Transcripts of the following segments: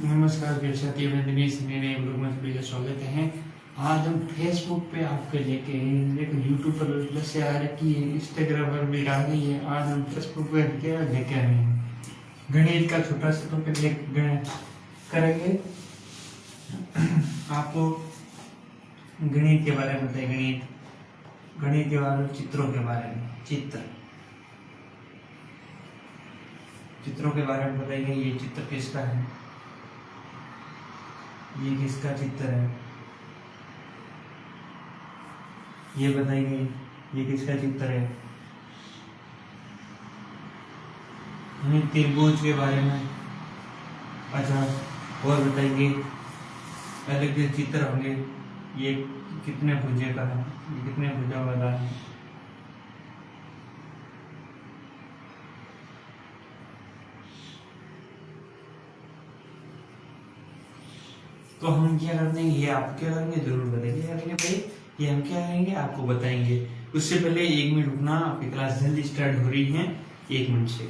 नमस्कार साथियों, मैं दिनेश नए ब्लॉग में सभी का स्वागत है। आज हम फेसबुक पे आपके लेके देखो यूट्यूब पर प्लस आ रखी है, इंस्टाग्राम पर भी आ गई है। आज हम फेसबुक पे क्या लेके आए हैं, गणित का छोटा सा टॉपिक करेंगे। आपको गणित के बारे में बताइए, गणित के बारे में, चित्रों के बारे में, चित्रों के बारे में बताइए। ये चित्र किसका है, ये किसका चित्र है, ये बताइए। ये किसका चित्र है। त्रिभुज के बारे में। अच्छा, और बताइए, अलग जो चित्र होंगे, ये कितने भुजे का है, ये कितने भुजा वाला है। तो हम क्या करते हैं, ये आप क्या करेंगे जरूर बताइए। क्या करेंगे भाई, ये हम क्या करेंगे आपको बताएंगे। उससे पहले 1 मिनट रुकना, आपकी क्लास जल्दी स्टार्ट हो रही है 1 मिनट से।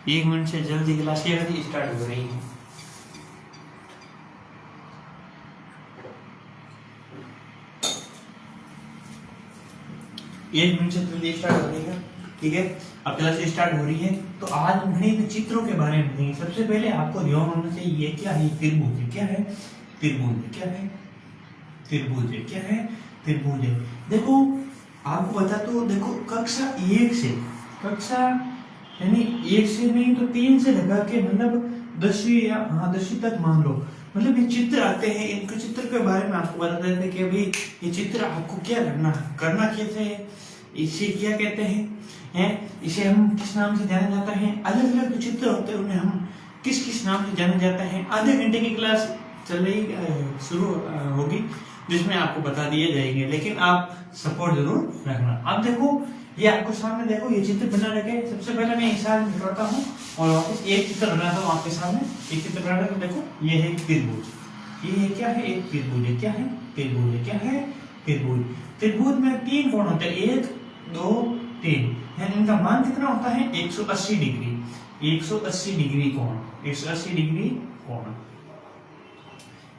एक मिनट से जल्दी क्लास स्टार्ट हो रही है। एक मिनट से जल्दी स्टार्ट हो रही है, ठीक है। अब क्लास स्टार्ट हो रही है, तो आज हम गणित चित्रों के बारे में बताएंगे। सबसे पहले आपको ध्यान होना चाहिए, ये क्या है, त्रिभुज है। क्या है, त्रिभुज। क्या है, त्रिभुज है। क्या है, त्रिभुज है। देखो आपको बता तो देखो, कक्षा 1 से, कक्षा यानी 1 से नहीं तो 3 से लगा के मतलब 10वीं या 10वीं तक मान लो, मतलब ये चित्र आते हैं। इनके चित्र के बारे में आपको बता देते हैं कि भाई ये चित्र आपको क्या करना कैसे है, इसे क्या कहते हैं, इसे हम किस नाम से जाना जाता है। अलग अलग जो चित्र होते हैं उन्हें हम किस किस नाम से जाना जाता है। आधे घंटे की क्लास चल रही शुरू होगी, जिसमें आपको बता दिए जाएंगे, लेकिन आप सपोर्ट जरूर रखना। अब देखो, ये आपको सामने देखो, ये चित्र बना रखे। सबसे पहले मैं हिसाब निकालता हूँ और वापस एक चित्र बनाता हूँ आपके सामने। एक चित्र बना रखे, देखो ये है त्रिभुज। ये क्या है, एक त्रिभुज है। क्या है, त्रिभुज है। क्या है, त्रिभुज। त्रिभुज में 3 कोण होते हैं, 1 2 3, यानी इनका मान कितना होता है, 180 डिग्री। 180 डिग्री कोण, 180 डिग्री कोण,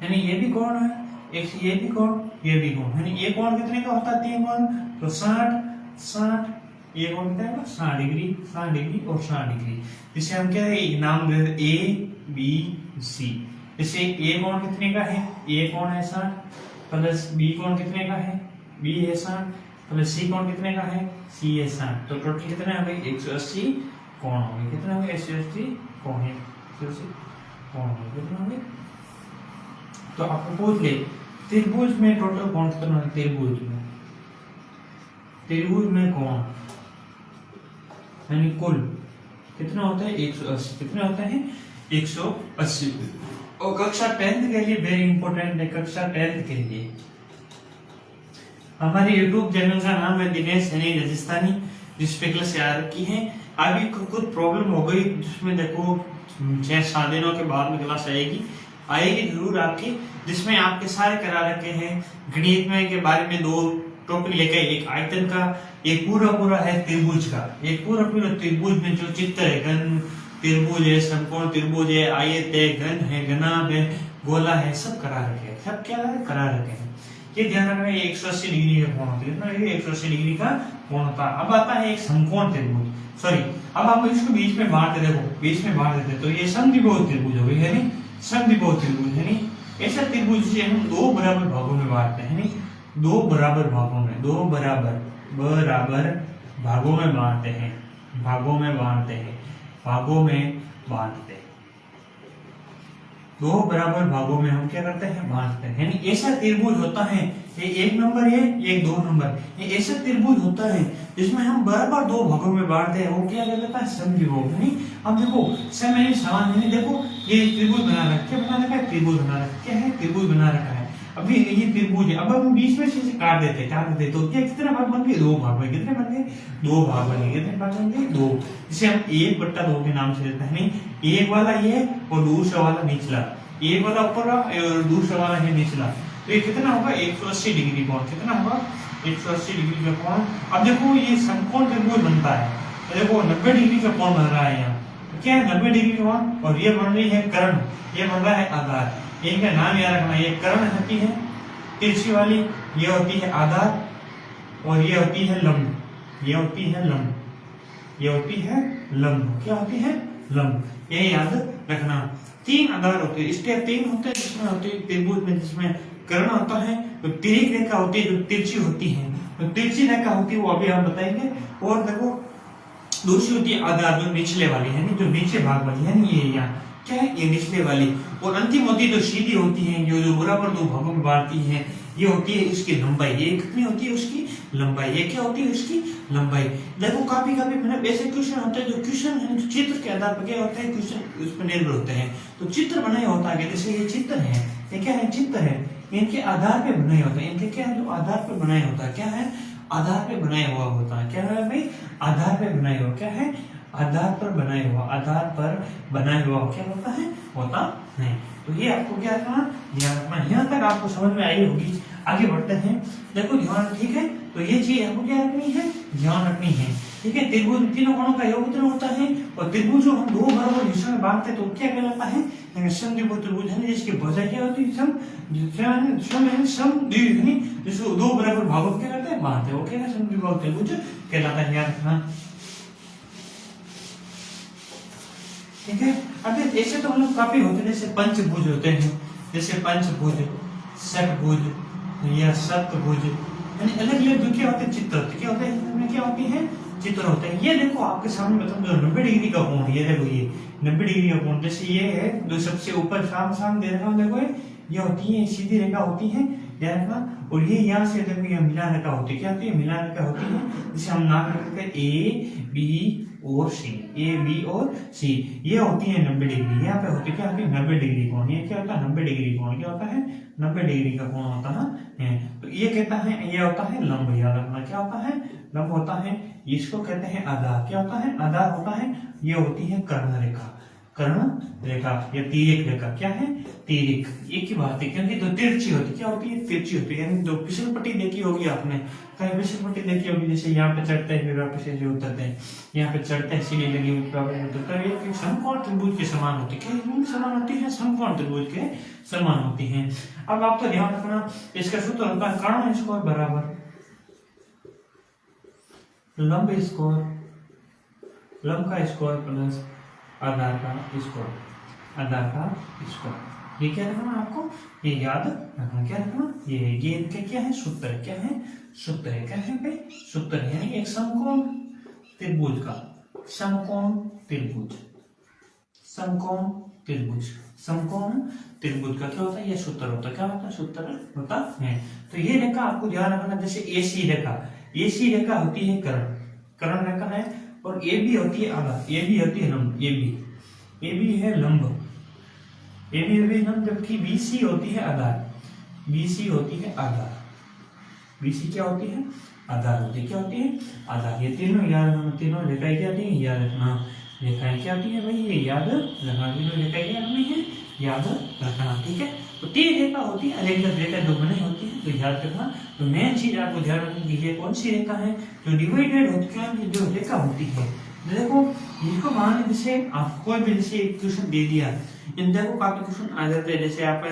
यानी ये भी कोण है, एक ये भी कोण, ये भी कोण, यानी ये कोण कितने का होता है, 3 कोण, तो 60। ये कोण कितना है, 60 डिग्री, 60 डिग्री और 60 डिग्री। जिसे हम क्या है, नाम दे ए बी सी। जैसे ए कोण कितने का है, ए कोण है 60, प्लस बी कोण कितने का है, बी है 60, प्लस सी कोण कितने का है, सी है 60। तो टोटल कितना है भाई, 180 कोण हो गए। कितना हो गया, 180 कोण है, 180 कोण हो गए। कितना हो गया, तो आपको पूछ ले त्रिभुज में टोटल कोण कितना है। त्रिभुज में कोण यानी कुल कितना होता है, 180। कितना होता है, 180। और कक्षा 10th के लिए वेरी इंपॉर्टेंट है। कक्षा 10th के लिए हमारे YouTube चैनल का नाम है दिनेश सैनी राजस्थानी, जिसपे क्लास आ रखी है। अभी कुछ प्रॉब्लम हो गई, जिसमें देखो 6-7 दिनों के बाद में क्लास आएगी जरूर आपकी, जिसमें आपके सारे करा रखे हैं। गणित में के बारे में 2 टॉपिक लेके, एक आयतन का, एक पूरा है त्रिभुज का। एक पूरा त्रिभुज में जो चित्र है, घन त्रिभुज है, समकोण त्रिभुज है, आयत है, घन है, घनाभ है, गोला है, सब करा रखे हैं। सब क्या करा रखे हैं, ये ध्यान रखना है। 180 डिग्री का कोण होता है, 180 डिग्री का कोण होता है। अब आता है एक समकोण त्रिभुज, सॉरी, अब आप इसको बीच में बांट देते, देखो बीच में बांट देते, तो ये समद्विबाहु त्रिभुज हो गई, है समद्विबाहु त्रिभुज, यानी ऐसा त्रिभुज जिसे हम 2 बराबर भागों में बांटते हैं, 2 बराबर भागों में, 2 बराबर भागों में बांटते हैं, भागों में बांटते हैं, 2 बराबर भागों में हम क्या करते हैं, बांटते हैं। यानी ऐसा त्रिभुज होता है, ये 1 नंबर है, ये 2 नंबर, ये ऐसा त्रिभुज होता है जिसमें हम बराबर 2 भागों में बांटते हैं। वो क्या कहलाता है, समद्विबाहु। यानी अब देखो समय समान, यानी देखो ये त्रिभुज बना रखा है, त्रिभुज बना रखा, क्या है, त्रिभुज बना रखा है। अभी ये त्रिभुज है, अब हम बीच में से काट देते, तो क्या कितने भाग बन गए, 2 भाग बन गए। कितने बन गए, 2 भाग बन गए। कितने भाग बन गए, 2, जिसे हम 1/2 के नाम से देते हैं। नहीं, एक वाला ये और दूसरा वाला निचला, एक वाला ऊपर और दूसरा वाला है निचला। तो ये कितना होगा 180 डिग्री कोण, कितना होगा 180 डिग्री का कोण। अब देखो ये समकोण त्रिभुज बनता है, तो देखो 90 डिग्री का कोण बन रहा है यहाँ, तो क्या है 90 डिग्री का कोण, और ये बन रही है कर्ण, ये बन रहा है आधार। इनका नाम याद रखना, ये कर्ण होती है तिरछी वाली, ये होती है आधार, और ये होती है लंब, ये होती है लंब, ये होती है लंब, क्या होती है लंब, ये याद रखना। तीन आधार होते हैं, स्टेप 3 होते हैं जिसमें होती है त्रिभुज में, जिसमें कर्ण होता है, तो तिर्यक रेखा होती है जो तिरछी होती है, तो तिरछी रेखा होती है वो अभी हम बताएंगे। और देखो दूसरी होती है आधार जो निचले वाली है, जो नीचे भाग वाली है, ये यहाँ क्या है, ये निचले वाली। और अंतिम होती है जो सीधी होती है, जो बराबर दो भागों में बांटती है, ये होती है इसकी लंबाई। ये कितनी होती है उसकी लंबाई, ये क्या होती है उसकी लंबाई। देखो काफी मतलब ऐसे क्वेश्चन होते हैं जो क्वेश्चन है चित्र के आधार पर क्या होता है, क्वेश्चन उस पर निर्भर होते हैं। तो चित्र बनाया होता है, जैसे ये चित्र है, ये क्या है चित्र है, इनके आधार पे बनाया होता है, इनके क्या है जो आधार पे बनाया होता है, क्या है आधार पे बनाया हुआ होता है, क्या है भाई आधार पे बनाया हुआ, क्या है आधार पर बनाया हुआ, आधार पर बनाया हुआ क्या होता है। तो ये आपको क्या रखना, ध्यान रखना। यहाँ तक आपको समझ में आई होगी, आगे बढ़ते हैं। देखो ध्यान, ठीक है, तो ये चीज आपको क्या रखनी है, ध्यान रखनी है, ठीक है। त्रिभुज तीनों कोणों का योग कितना होता है, और त्रिभुज जो हम दो बराबर हिस्सों में बांटते हैं तो क्या कहलाता है, समद्विबाहु त्रिभुज है, जिसकी भुजा क्या होती है समद्विबाहु, जिसको दो बराबर भागों में क्या करते हैं बांटते हैं, वो क्या है समद्विबाहु त्रिभुज कहलाता है, याद रखना, ठीक है। अब ऐसे तो हम लोग काफी होते हैं, जैसे पंचभुज होते हैं, जैसे पंचभुज, षटभुज या सप्तभुज, यानी अलग अलग जो क्या होते हैं चित्र होते, क्या होते हैं इसमें क्या होती है चित्र होते हैं। ये देखो आपके सामने मतलब जो 90 डिग्री का कोण, ये देखो ये 90 डिग्री का कोण, जैसे ये है जो सबसे ऊपर सामने दे रखा हूं, देखो ये होती है सीधी रेखा होती है, ध्यान रखना। और ये यहाँ से देखो ये मिलान रेखा होती है, क्या होती है मिलान रेखा होती है, जिसे हम नाम रखते हैं ए बी और सी, ए बी और सी, ये होती है 90 डिग्री। यहाँ पे होती है क्या होती है 90 डिग्री कोण, ये क्या होता है 90 डिग्री कोण, क्या होता है 90 डिग्री का कोण होता है। तो ये कहता है, ये होता है लंब, याद रखना क्या होता है लंब होता है, इसको कहते हैं आधार, क्या होता है आधार होता है। ये होती है कर्ण रेखा, कर्ण रेखा या तिर्यक रेखा, क्या है तिर्यक, एक ही बात है, क्योंकि तो तिरछी होती, क्या होती है तिरछी होती है, यानी जो फिसल पट्टी देखी होगी आपने, कहीं फिसल पट्टी देखी होगी, जैसे यहाँ पे चढ़ते हैं फिर वापस ऐसे उतरते हैं, यहाँ पे चढ़ते हैं सीढ़ी लगी हुई तो ये समकोण त्रिभुज के समान होती है, क्या समान होती है समकोण त्रिभुज के समान होती है। अब आपको ध्यान रखना, इसका सूत्र होता है कर्ण स्क्वायर बराबर लंब स्क्वायर, लंब का स्क्वायर प्लस आधार का स्क्वायर, आधार का स्क्वायर। ये क्या रखना आपको, ये याद रखना, क्या रखना, ये इनके क्या है सूत्र, क्या है सूत्र है, क्या है भाई सूत्र है, यानी एक समकोण त्रिभुज का, समकोण त्रिभुज, समकोण त्रिभुज, समकोण त्रिभुज का क्या होता है, ये सूत्र होता है, क्या होता है सूत्र होता है। तो ये रेखा आपको ध्यान रखना, जैसे एसी रेखा, एसी रेखा होती है कर्ण, कर्ण रेखा है, और ए बी होती है आधार, ए बी होती है लंब, ए बी है लंब, ए बी लंब, जबकि बी सी होती है आधार, बी सी होती है आधार, बी सी क्या होती है आधार होती है, क्या होती है आधार। ये तीनों याद रखना, तीनों रेखाएं क्या होती है याद रखना, रेखाएं क्या होती है भाई ये याद रखना, तीनों रेखाएं क्या रखनी है याद रखना, ठीक है। तो तीन रेखा होती है, अलग अलग रेखा जो बनी होती है, तो याद रखना। तो मेन चीज आपको ध्यान रखनी है, कौन सी रेखा है जो डिवाइडेड होती है, जो रेखा होती है, देखो इसको मान जैसे आप कोई भी जैसे एक क्वेश्चन दे दिया, इन देखो काफी क्वेश्चन आ जाते हैं, जैसे आप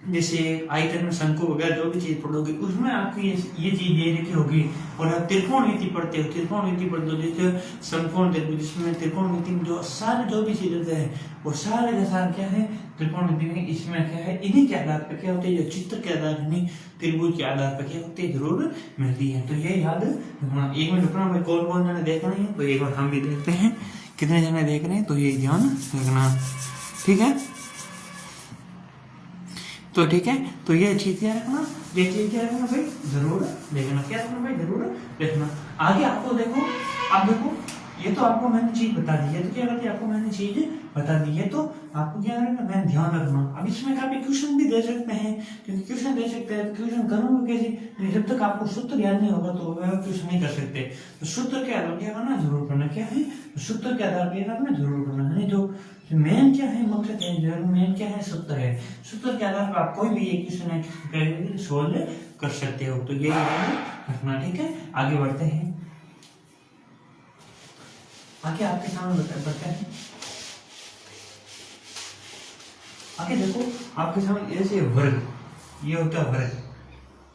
जैसे आयतन में शंकु वगैरह जो भी चीज पढ़ोगे उसमें आपको ये चीज दे रखी होगी, और आप त्रिकोण नीति पढ़ते हो, त्रिकोण नीति पढ़ते हो, जैसे समकोण त्रिभुज, जिसमें त्रिकोण नीति में जो सारे जो भी चीजें है वो सारे के सारे क्या है त्रिकोण नीति में, इसमें क्या है इन्हीं के आधार पर क्या होते हैं, जो चित्र के आधार पर त्रिभुज के आधार पर क्या होते हैं जरूर मिलती है। तो ये याद रखना। एक मिनट रुकना भाई, कौन कौन जने देख रहे हैं, तो एक बार हम भी देखते हैं कितने जने देख रहे हैं, तो ये ध्यान रखना, ठीक है। तो ठीक है, तो ये चीज क्या रखना, ये चीज क्या रखना भाई जरूर देखना, क्या रखना भाई जरूर देखना। आगे आपको देखो, अब देखो ये तो आपको मैंने चीज बता दी है, तो क्या करती है, आपको मैंने चीज बता दी है तो आपको क्या करना, मैं ध्यान रखना। अब इसमें काफी क्वेश्चन भी दे सकते हैं, क्योंकि क्वेश्चन दे सकते हैं, क्वेश्चन करूंगा कैसे, जब तक आपको सूत्र याद नहीं होगा तो वह क्वेश्चन नहीं कर सकते। तो सूत्र के आधार क्या करना जरूर करना, क्या है, सूत्र के आधार पर करना जरूर करना है। जो मेन क्या है, मकसद है, जो मेन क्या है, सूत्र है। सूत्र के आधार पर आप कोई भी एक क्वेश्चन सोल्व कर सकते हो, तो ये रखना, ठीक है। आगे बढ़ते हैं, आगे आपके सामने बढ़ते हैं। आगे देखो आपके सामने ऐसे वर्ग, ये होता है वर्ग,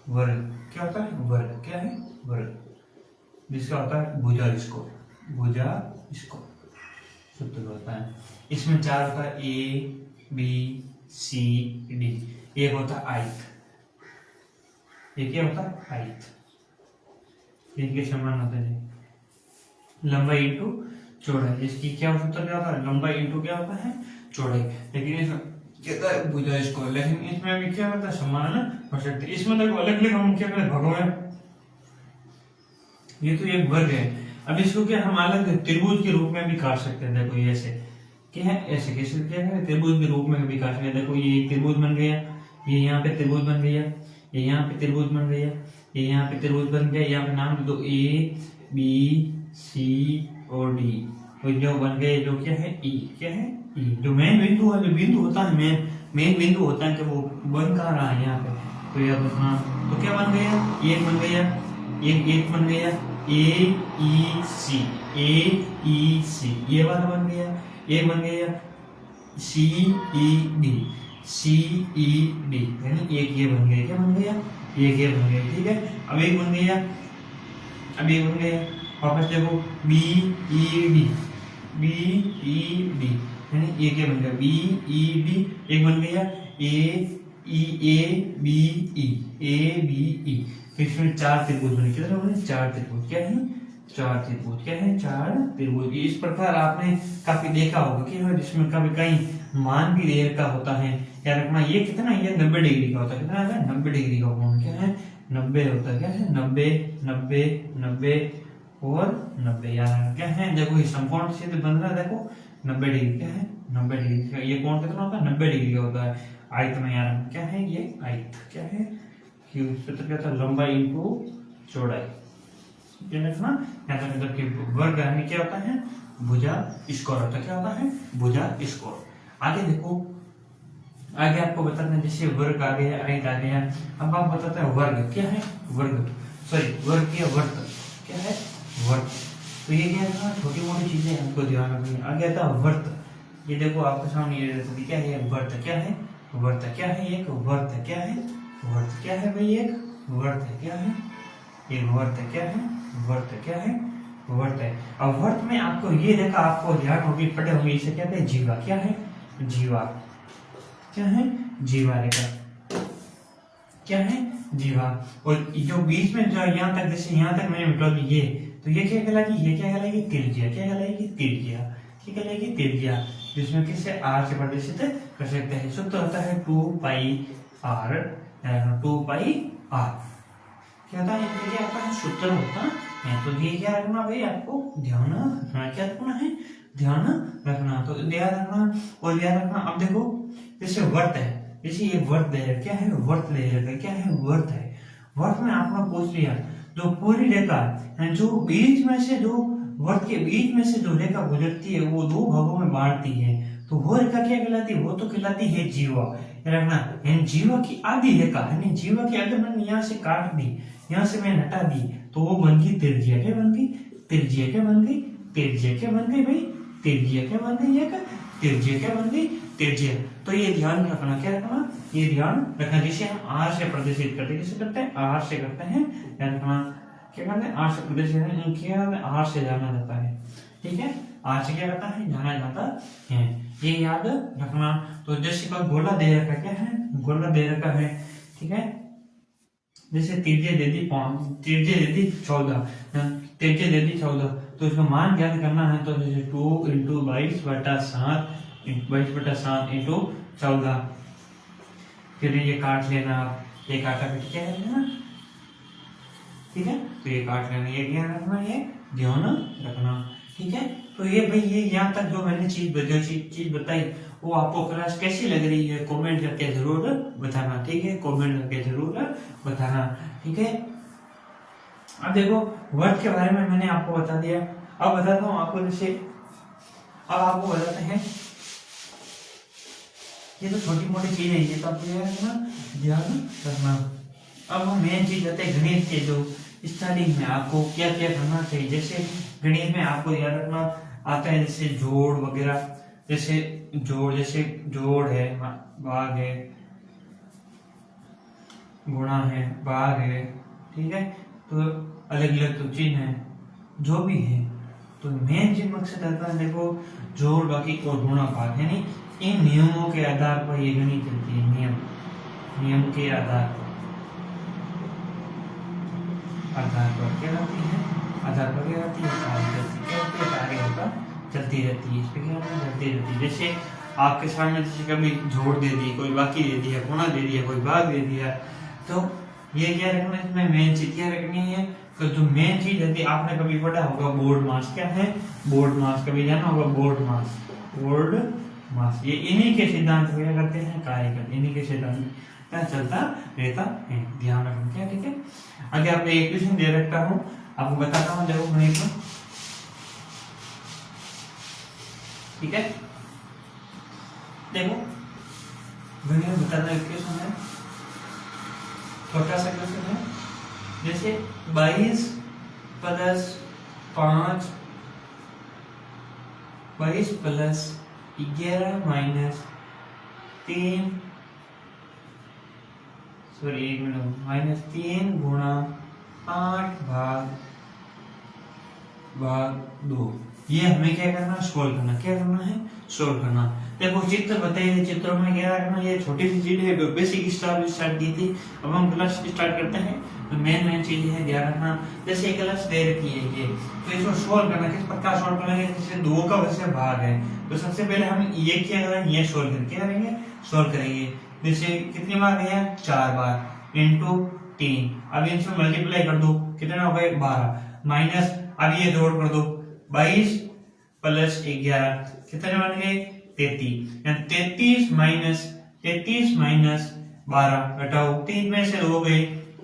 वर्ग क्या होता है, वर्ग क्या है, वर्ग, जिसका होता है भुजा स्कोर, भुजा स्कोर सूत्र होता है। इसमें चार होता है, ए बी सी डी, एक होता है आयत, एक क्या होता है आयत, इनके समान होते हैं लंबाई इंटू चौड़ाई। इसकी क्या सूत्र क्या होता है, लंबाई इंटू क्या होता है, चौड़ाई। लेकिन इसमें कहता है भुजा स्कोर, लेकिन इसमें भी क्या होता है, समान हो सकते। इसमें देखो अलग अलग हम क्या करें, भगवान ये तो एक वर्ग है। अब इसको क्या हम अलग त्रिभुज के रूप में भी काट सकते हैं। देखो ये ऐसे क्या है, ऐसे कैसे क्या है, त्रिभुज के रूप में भी काट सकते हैं। देखो ये त्रिभुज बन गया, ये यहाँ पे त्रिभुज बन गया, ये यहाँ पे त्रिभुज बन गया, ये यहाँ पे त्रिभुज बन गया। यहाँ पे नाम दो ए बी सी और डी, और जो बन गए जो क्या है ई, क्या है ई। जो मेन बिंदु है, जो बिंदु होता है, मेन बिंदु होता है कि वो बन कहाँ रहा है यहाँ पे, तो याद रखना। तो क्या बन गया, एक बन गया, एक बन गया ए ई सी, ए ई सी, ये वाला बन गया, एक बन गया सी ई डी, सी ई डी, यानी एक ये बन गया, क्या बन गया, एक ये बन गया, ठीक है। अब एक बन गया, अब एक बन गया, वापस देखो B E D, B E D, यानी एक ये बन गया बी ई डी, एक बन गया A B E, A B E. इसमें चार त्रिभुज बने, कितने बने, चार त्रिभुज, क्या है, चार त्रिभुज, क्या है, चार त्रिभुज। इस प्रकार आपने काफी देखा होगा कि जिसमें कभी कहीं मान भी रेयर का होता है, याद रखना। ये कितना, ये 90 डिग्री का होता है, कितना है, 90 डिग्री का कोण, क्या है, 90 होता है, क्या है, 90 90 90 और 90, यार क्या है, देखो ये समकोण से बन रहा है, देखो 90 डिग्री, क्या है, 90 डिग्री। ये कोण कितना होता है, 90 डिग्री का होता है। आयत में यार क्या है, ये आयत, क्या है, सूत्र क्या था, लंबाई इंटू चौड़ाई, क्या रखना, मतलब कि वर्ग यानी क्या होता है, भुजा स्कोर होता है, क्या होता है, भुजा स्कोर। आगे देखो, आगे आपको बताना है, जैसे वर्ग आ गया, आयत आ गया, अब आप बताते हैं वर्ग, क्या है, वर्ग, सॉरी वर्ग या वर्त, क्या है, वर्त। तो ये क्या है, छोटी मोटी चीजें हमको ध्यान रखनी। आगे आता है वर्त, ये देखो आपके सामने ये क्या है, वर्त, क्या है, वर्त, क्या है, एक वर्त, क्या है, वर्त, क्या है भाई, एक वर्त, क्या है, एक वर्त, क्या है, वर्त, क्या है, वर्त है। अब वर्त में आपको ये देखा, आपको ध्यान होगी, पढ़े होंगे, इसे कहते हैं जीवा, क्या है, जीवा, क्या है, जीवा रेखा, क्या है, जीवा। और जो बीच में जो यहाँ तक, जैसे यहाँ तक मैंने मिटा दी ये, तो ये क्या कहलाएगी, ये क्या कहलाएगी, त्रिज्या, क्या कहलाएगी, त्रिज्या, क्या कहलाएगी, त्रिज्या, जिसमें किससे आर से प्रदर्शित कर सकते हैं। सूत्र होता है 2 पाई आर, 2 पाई आर, क्या होता है, क्या होता है, सूत्र होता है। तो ये क्या रखना भाई, आपको ध्यान रखना, क्या रखना है, ध्यान रखना, तो ध्यान रखना और ध्यान रखना। अब देखो जैसे वर्त है, जैसे ये वर्त दे रहा है, क्या है, वर्त दे रहा है, क्या है, वर्त है। वर्त में आपने पूछ लिया, जो पूरी रेखा जो बीच में से, जो वर्त के बीच में से जो रेखा गुजरती है, वो दो भागों में बांटती है, तो वो रेखा क्या कहलाती है, वो तो कहलाती है जीवा, रखना। यानी जीवा की आधी रेखा, यानी जीवा की अगर मैंने यहाँ से काट दी, यहाँ से मैंने हटा दी, तो वो बन गई त्रिज्या, क्या बन गई, त्रिज्या, क्या बन गई, त्रिज्या, क्या बन गई भाई, त्रिज्या, क्या बन गई, एक त्रिज्या, क्या बन गई, त्रिज्या। तो ये ध्यान रखना, क्या रखना, ये ध्यान रखना। जिसे हम आर से प्रदर्शित करते हैं, किसे करते हैं, आर से करते हैं, याद रखना, क्या करते हैं, आर से प्रदर्शित, आर से जाना जाता है, ठीक है, आर से क्या करता है, जाना जाता है, ये याद रखना। तो जैसे का गोला दे रखा, क्या है, गोला दे रखा है, ठीक है, जैसे त्रिज्या दे दी 5, त्रिज्या दे दी 14, त्रिज्या दे दी 14, तो इसका मान ज्ञात करना है, तो जैसे 2 × 22/7 22/7 × 14, फिर ये काट लेना, ये काटा फिर क्या है ना, ठीक है, तो ये काट लेना, ये ध्यान रखना, ये ध्यान रखना, ठीक है। तो ये भाई ये यहाँ तक जो मैंने चीज बताई वो आपको क्लास कैसी लग रही है कमेंट करके जरूर बताना, ठीक है, कमेंट करके जरूर बताना, ठीक है। अब देखो वर्ड के बारे में मैंने आपको बता दिया, अब बताता हूँ आपको, जैसे अब आपको बताते हैं, ये तो छोटी मोटी चीज है, ये तो आपको ध्यान रखना। अब हम मेन चीज आते हैं गणित के, जो स्टार्टिंग में आपको क्या क्या करना चाहिए। जैसे गणित में आपको याद रखना आता है जैसे जोड़ वगैरह, जैसे जोड़ है, भाग है, गुणा है, भाग है, ठीक है। तो अलग अलग तो चिन्ह है जो भी है, तो मेन जो मकसद आता है देखो जोड़ बाकी और गुणा भाग है नहीं, इन नियमों के आधार पर ये गणित चलती है। नियम के आधार पर क्या रहती है, आधार पर क्या रहती है, आगे होता चलती रहती है, इस पे क्या चलती रहती है। जैसे आपके सामने जैसे कभी जोड़ दे दी, कोई बाकी दे दिया, गुणा दे दिया, कोई भाग दे दिया, तो ये क्या रखना है, इसमें मेन चीज क्या रखनी है। तो जो मेन चीज है, आपने कभी पढ़ा होगा बोर्ड मास, क्या है बोर्ड मास, कभी जाना होगा बोर्ड मास, ये इन्हीं के सिद्धांत क्या करते हैं, कार्य करते, इन्हीं के सिद्धांत क्या चलता रहता है, ध्यान रखना क्या, ठीक है। आगे आपने एक क्वेश्चन दे रखता हूँ, आपको बताता हूँ, देखो गणित में, ठीक है। देखो गणित में बताना एक क्वेश्चन है, छोटा सा क्वेश्चन है, जैसे 22 प्लस 5, 22 प्लस 11 माइनस 3, सॉरी एक मिनट, माइनस 3 गुणा 8 भाग 2, ये हमें क्या करना है, सोल्व करना, क्या करना है, सोल्व करना। देखो चित्र बताइए, चित्रों में क्या रखना, ये छोटी सी चीज है, बेसिक स्टार्ट की थी, अब हम क्लास स्टार्ट करते हैं। तो मेन चीज है ध्यान रखना, जैसे एक क्लास दे रखी है ये, तो इसको सोल्व करना, किस प्रकार सोल्व करेंगे, जैसे 2 का वैसे भाग है, तो सबसे पहले हम ये क्या करेंगे, ये सोल्व करके क्या करेंगे, सोल्व करेंगे। जैसे कितनी बार गया, 4 बार, इंटू 3, अब इनसे मल्टीप्लाई कर दो, कितना हो गए 12, माइनस अब ये जोड़ कर दो, 22 प्लस 11 कितने बन गए 33, 33 माइनस 12 घटाओ, 3 में से 2 गए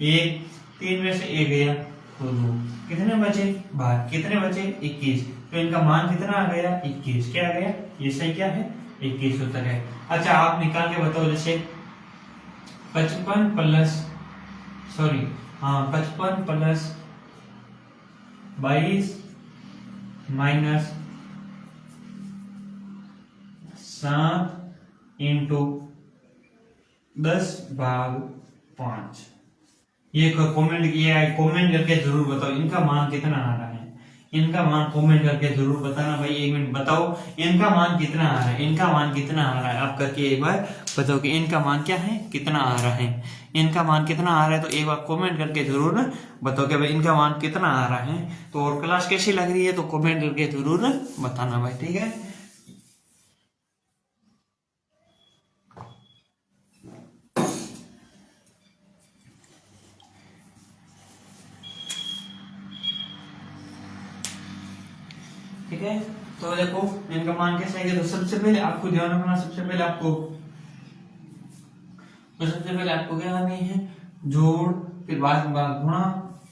1, 3 में से 1 गया तो 2, कितने बचे 12, कितने बचे 21, तो इनका मान कितना आ गया 21, क्या आ गया, ये सही क्या है 21 उत्तर है। अच्छा आप निकाल के बताओ, जैसे 55 प्लस 22 माइनस 7 इंटू 10 भाग 5, ये कमेंट किया है, कमेंट करके जरूर बताओ इनका मान कितना आ रहा है, इनका मान कमेंट करके जरूर बताना भाई, 1 मिनट बताओ इनका मान कितना आ रहा है, इनका मान कितना आ रहा है, आप करके एक बार बताओ कि इनका मान क्या है, कितना आ रहा है, इनका मान कितना आ रहा है, तो एक बार कमेंट करके जरूर बताओ कि भाई इनका मान कितना आ रहा है। तो और क्लास कैसी लग रही है तो कमेंट करके जरूर बताना भाई, ठीक है। ठीक है, तो देखो इनका मान कैसे आएगा, तो सबसे पहले आपको ध्यान रखना, सबसे पहले आपको क्या करनी है, जोड़, फिर बाद गुणा,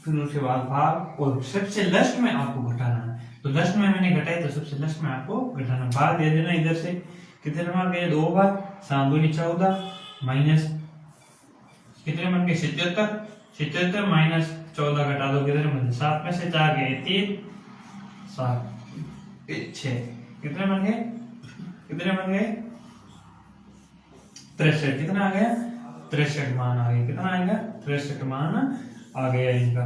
फिर उसके बाद भाग, और सबसे लास्ट में आपको घटाना है। तो लास्ट में मैंने घटाई, तो सबसे लास्ट में आपको घटाना, भाग दे देना इधर से, कितने बार गए 2 बार, 7 दूनी 14 माइनस कितने बन गए 77 माइनस 14 घटा दो, कितने बन गए 7 में से 4 गए 3, 7 6, कितने बन गए 63, कितना आ गया 63 मान आ गया, कितना आएगा 63 मान आ गया इनका,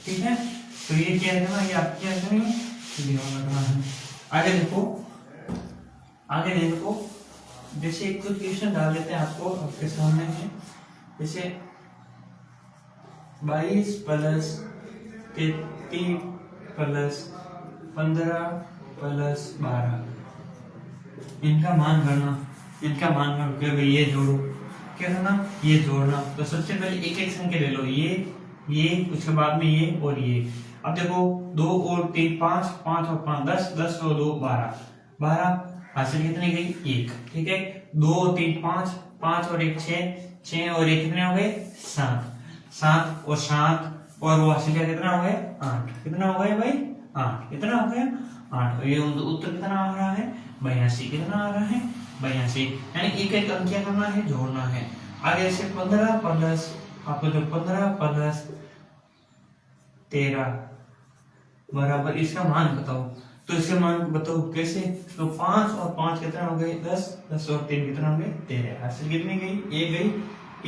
ठीक है। तो ये क्या है ना, ये आप क्या करेंगे ध्यान रखना है। आगे देखो जैसे एक क्वेश्चन डाल देते हैं आपके सामने है, जैसे 22 प्लस 33 प्लस 15 प्लस 12, इनका मान करना भाई ये जोड़ो, क्या करना ये जोड़ना। तो सबसे पहले एक एक संख्या ले लो, ये ये, उसके बाद में ये और ये। अब देखो 2 और 3 5, 5 और 5 10, 10 और 2 12, 12 हासिल कितनी गई 1, ठीक है। 2 और 3 5, 5 और 1 6, 6 और 1 कितने हो गए 7, 7 और 7 और वो हासिल कितना हो गया 8, कितना हो गया भाई 8, कितना हो गया 8। और ये उत्तर कितना आ रहा है 82, कितना आ रहा है 82। यानी एक एक अंक क्या करना है जोड़ना है। आगे से 15 प्लस आपको जो 15 प्लस 13 बराबर इसका मान बताओ। तो इसके मान बताओ कैसे, तो 5 और 5 कितना हो गए 10, 10 और 3 कितना हो गए 13। हासिल कितनी गई 1 गई,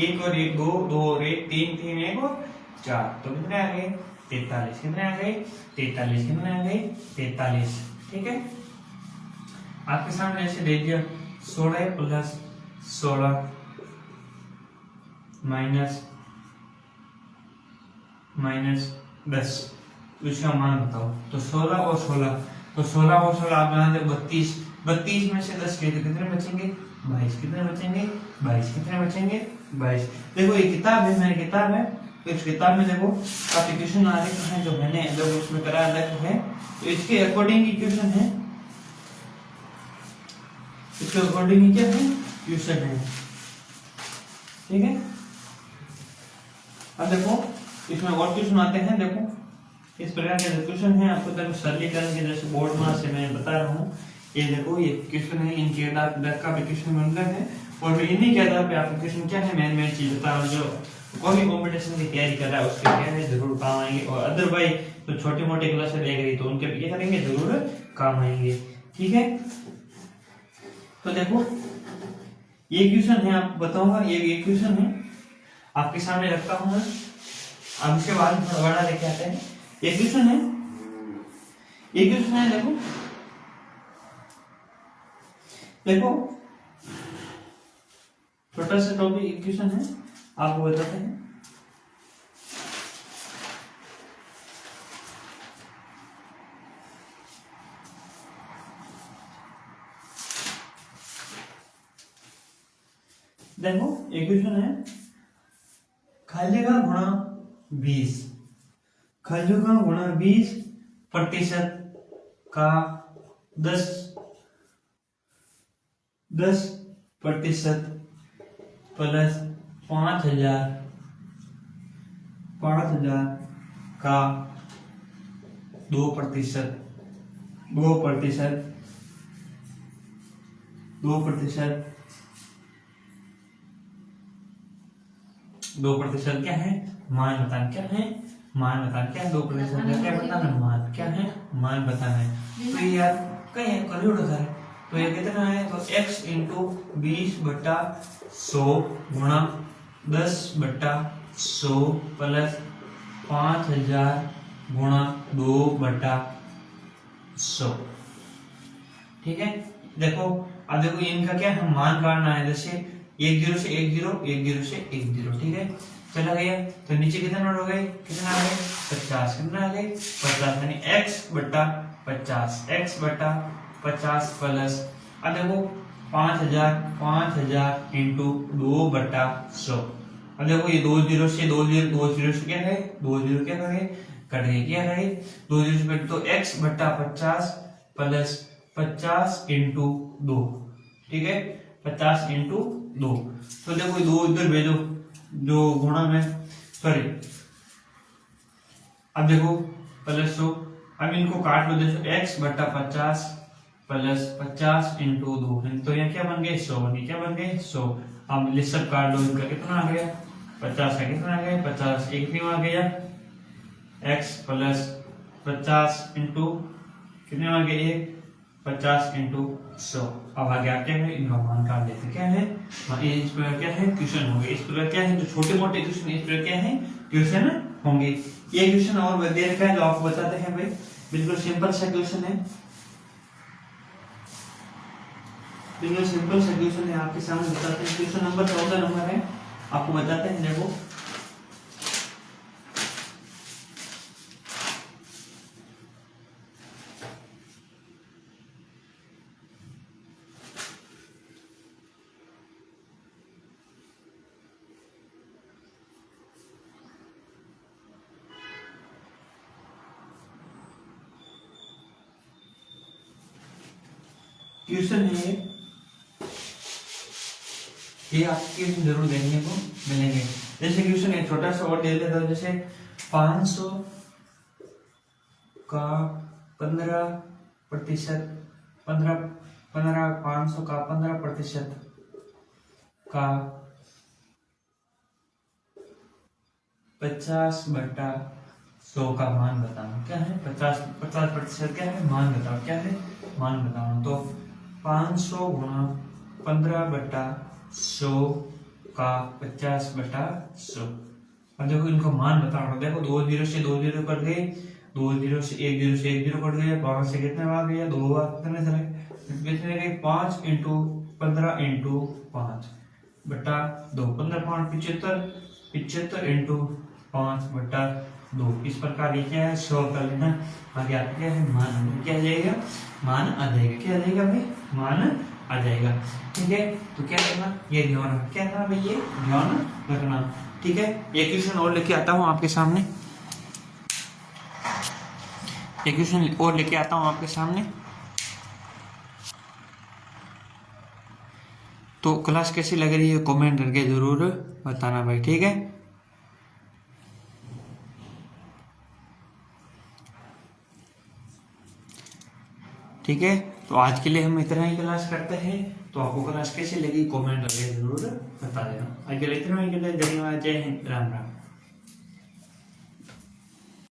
1 और 1 2, 2 और 1 3, 3 1 और 4, तो कितने आ गए 43, कितने आ गए 43, कितने आ गए 43, ठीक है। आपके सामने ऐसे दे दिया 16 प्लस 16 माइनस 10, इसका मान बताओ। तो 16 और 16, तो 16 और 16 आप यहाँ 32, 32 में से 10 गए तो कितने बचेंगे 22, कितने बचेंगे 22, कितने बचेंगे 22। देखो ये किताब है, मेरी किताब है, तो इस किताब में देखो काफी क्वेश्चन आ रहे हैं जो मैंने जब उसमें कराया है, तो इसके अकॉर्डिंग इक्वेशन है, इसके अकॉर्डिंग क्या है क्वेश्चन है, ठीक है। अब देखो इसमें और क्वेश्चन आते हैं, देखो इस प्रकार के क्वेश्चन है, आपको देखो सरलीकरण के जैसे बोर्ड में से मैं बता रहा हूँ। ये देखो ये क्वेश्चन है, इनके आधार का भी क्वेश्चन बन रहा है, और मैं इन्हीं के आधार पे आपको क्वेश्चन क्या है मेन चीज बता रहा हूँ। जो कोई भी कॉम्पिटिशन की तैयारी कर रहा है उसके क्या है जरूर काम आएंगे, और अदरवाइज तो छोटे मोटे क्लास ले गई तो उनके क्या करेंगे जरूर काम आएंगे, ठीक है। तो देखो ये क्वेश्चन है, आपको बताऊंगा, ये क्वेश्चन है आपके सामने रखता हूं मैं। अब इसके बाद थोड़ा बड़ा लेके आते हैं। ये क्वेश्चन है, ये क्वेश्चन है, देखो देखो छोटा सा टॉपिक क्वेश्चन है, आपको बताते हैं। देखो एक क्वेश्चन है, खाली का गुणा 20, खाली का गुणा 20 प्रतिशत का 10% प्लस 5000 का 2%, 2% क्या है मान बताना, क्या है मान बताना, क्या है 2% क्या बताना मान, क्या है मान बताना है। तो ये यार कहीं कैलकुलेट होता है, तो ये कितना है, तो x इंटू 20/100 गुणा 10/100 प्लस 5000 गुणा 2/100, ठीक है। देखो अब देखो इनका क्या है मान काटना है, जैसे 1 0 से 1 0, 1 0 से 1 0, ठीक है। चला गया तो नीचे कितना हो गए, कितना आ गए 50, कितना आ गए 50, यानी x/50, x/50 प्लस अब देखो 5000 इंटू 2/100। अब देखो ये 2 0 से 2 0, 2 0 से क्या है 2 0 क्या करें कट गए, क्या है 2 0 से कट, तो x/50 प्लस 50 इंटू 2, ठीक है 50 इंटू 2। तो देखो 2 इधर भेजो, जो गुणा में सॉरी, अब देखो प्लस 100, अब इनको काट लो, देखो x/50 प्लस 50 इंटू 2, तो यहाँ क्या बन गए 100 बन गए, क्या बन गए 100। अब ये सब काट लो, इनका कितना आ गया 50 है, कितना आ गया 50, एक क्यों आ गया x प्लस 50 इंटू कितने आ गए 50 इंटू 100। अब आगे आप क्या है इनका मान काट लेते, क्या है इस पर क्या है क्वेश्चन होंगे, इस पर क्या है जो छोटे मोटे क्वेश्चन इस पर क्या है क्वेश्चन होंगे। ये क्वेश्चन और वगैरह का जो आपको बताते हैं भाई, बिल्कुल सिंपल सा क्वेश्चन है, बिल्कुल सिंपल सा क्वेश्चन है आपके सामने बताते हैं। क्वेश्चन नंबर 14 नंबर है, आपको बताते हैं। देखो क्वेश्चन है ये आपके जरूर देखने को मिलेंगे। जैसे क्वेश्चन है छोटा सा और दे देता हूं, जैसे 500 का 15%, 500 का 15% का 50/100 का मान बताना। क्या है 50% क्या है मान बताओ, क्या है मान बताओ। तो 500 गुणा 15/100 का 50/100। अब देखो इनको मान बताओ, देखो 2 0 से 2 0 कट गए, 2 0 से 1 0 से 1 0 कट गए, 5 से कितने आ गया 2 बार कितने चले गए 5 × 15 × 5/2 15 5 75 75 × 5/2। इस प्रकार ये क्या है 100 कर लेना। आगे आपका क्या है मान, क्या आ जाएगा मान आ जाएगा, क्या आ जाएगा भाई मान आ जाएगा। ठीक है, तो क्या करना ये ध्यान, क्या करना भाई ये ध्यान रखना। ठीक है, एक क्वेश्चन और लेके आता हूं आपके सामने, एक क्वेश्चन और लेके आता हूं आपके सामने। तो क्लास कैसी लग रही है कमेंट करके जरूर बताना भाई। ठीक है, ठीक है, तो आज के लिए हम इतना ही क्लास करते हैं। तो आपको क्लास कैसी लगी कमेंट करके जरूर बता देना। आज के लिए इतना ही, धन्यवाद, जय हिंद, राम राम।